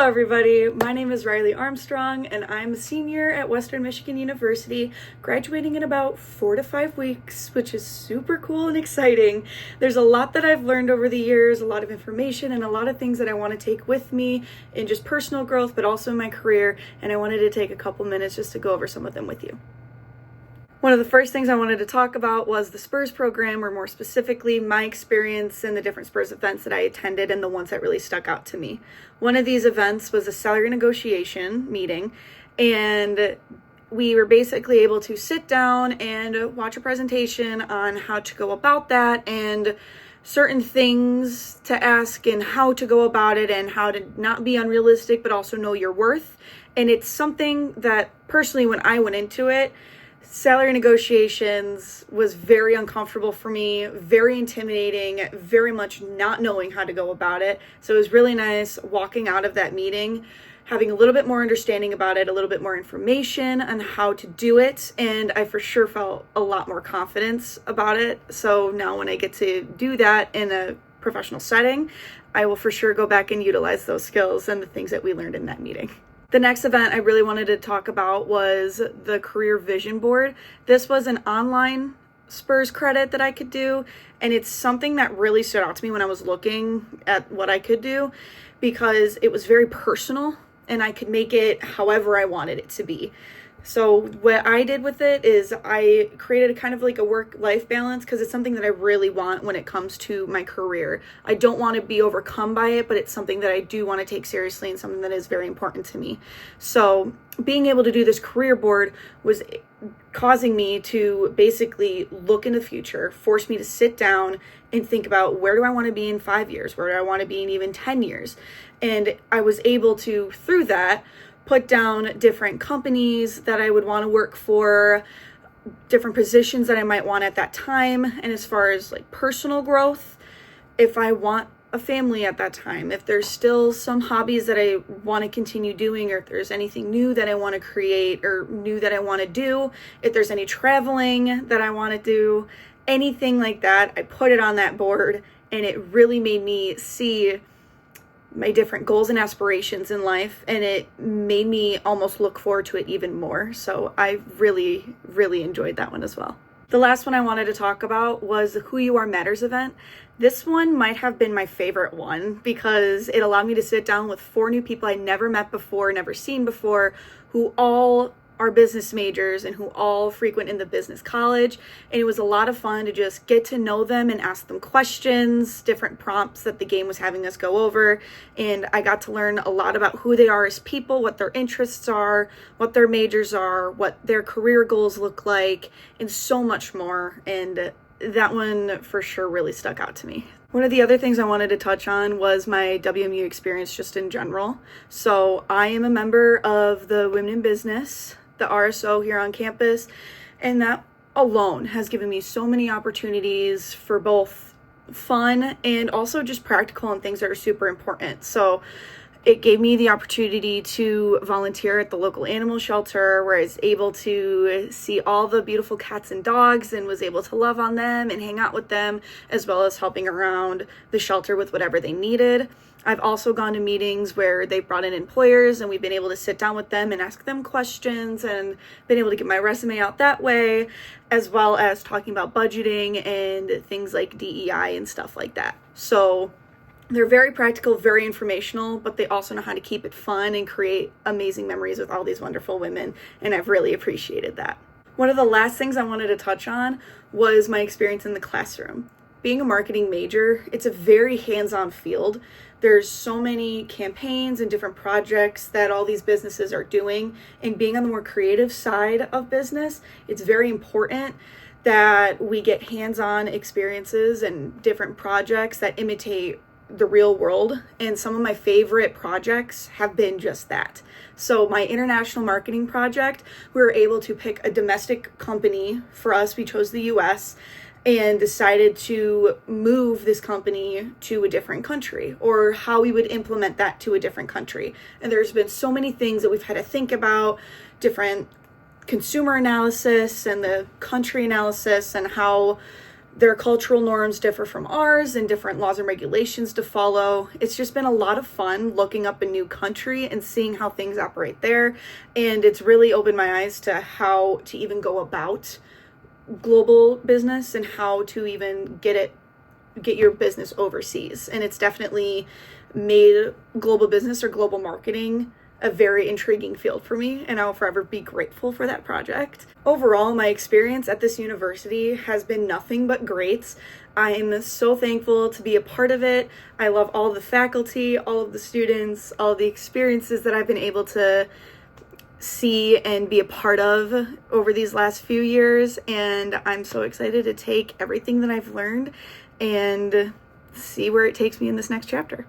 Hello everybody, my name is Riley Armstrong and I'm a senior at Western Michigan University, graduating in about 4 to 5 weeks, which is super cool and exciting. There's a lot that I've learned over the years, a lot of information and a lot of things that I want to take with me in just personal growth, but also in my career, and I wanted to take a couple minutes just to go over some of them with you. One of the first things I wanted to talk about was the Spurs program, or more specifically, my experience in the different Spurs events that I attended and the ones that really stuck out to me. One of these events was a salary negotiation meeting, and we were basically able to sit down and watch a presentation on how to go about that and certain things to ask and how to go about it and how to not be unrealistic but also know your worth. And it's something that personally, when I went into it, salary negotiations was very uncomfortable for me, very intimidating, very much not knowing how to go about it. So it was really nice walking out of that meeting, having a little bit more understanding about it, a little bit more information on how to do it, and I for sure felt a lot more confidence about it. So now when I get to do that in a professional setting, I will for sure go back and utilize those skills and the things that we learned in that meeting. The next event I really wanted to talk about was the Career Vision Board. This was an online Spurs credit that I could do, and it's something that really stood out to me when I was looking at what I could do, because it was very personal and I could make it however I wanted it to be. So what I did with it is I created a kind of like a work-life balance, because it's something that I really want when it comes to my career. I don't want to be overcome by it, but it's something that I do want to take seriously and something that is very important to me. So being able to do this career board was causing me to basically look in the future, force me to sit down and think about, where do I want to be in 5 years? Where do I want to be in even 10 years? And I was able to, through that, put down different companies that I would want to work for, different positions that I might want at that time. And as far as like personal growth, if I want a family at that time, if there's still some hobbies that I want to continue doing, or if there's anything new that I want to create or new that I want to do, if there's any traveling that I want to do, anything like that, I put it on that board, and it really made me see my different goals and aspirations in life, and it made me almost look forward to it even more. So I really, really enjoyed that one as well. The last one I wanted to talk about was the Who You Are Matters event. This one might have been my favorite one, because it allowed me to sit down with 4 new people I never met before, never seen before, who all are business majors and who all frequent in the business college. And it was a lot of fun to just get to know them and ask them questions, different prompts that the game was having us go over. And I got to learn a lot about who they are as people, what their interests are, what their majors are, what their career goals look like, and so much more. And that one for sure really stuck out to me. One of the other things I wanted to touch on was my WMU experience just in general. So I am a member of the Women in Business, the RSO here on campus, and that alone has given me so many opportunities for both fun and also just practical and things that are super important. So it gave me the opportunity to volunteer at the local animal shelter, where I was able to see all the beautiful cats and dogs and was able to love on them and hang out with them, as well as helping around the shelter with whatever they needed. I've also gone to meetings where they've brought in employers, and we've been able to sit down with them and ask them questions, and been able to get my resume out that way, as well as talking about budgeting and things like DEI and stuff like that. So they're very practical, very informational, but they also know how to keep it fun and create amazing memories with all these wonderful women, and I've really appreciated that. One of the last things I wanted to touch on was my experience in the classroom. Being a marketing major, it's a very hands-on field. There's so many campaigns and different projects that all these businesses are doing, and being on the more creative side of business, it's very important that we get hands-on experiences and different projects that imitate the real world. And some of my favorite projects have been just that. So my international marketing project, we were able to pick a domestic company. For us, we chose the US, and decided to move this company to a different country, or how we would implement that to a different country. And there's been so many things that we've had to think about, different consumer analysis and the country analysis, and how their cultural norms differ from ours and different laws and regulations to follow. It's just been a lot of fun looking up a new country and seeing how things operate there. And it's really opened my eyes to how to even go about global business and how to even get your business overseas. And it's definitely made global business or global marketing a very intriguing field for me, and I'll forever be grateful for that project. Overall, my experience at this university has been nothing but great. I'm so thankful to be a part of it. I love all the faculty, all of the students, all the experiences that I've been able to see and be a part of over these last few years, and I'm so excited to take everything that I've learned and see where it takes me in this next chapter.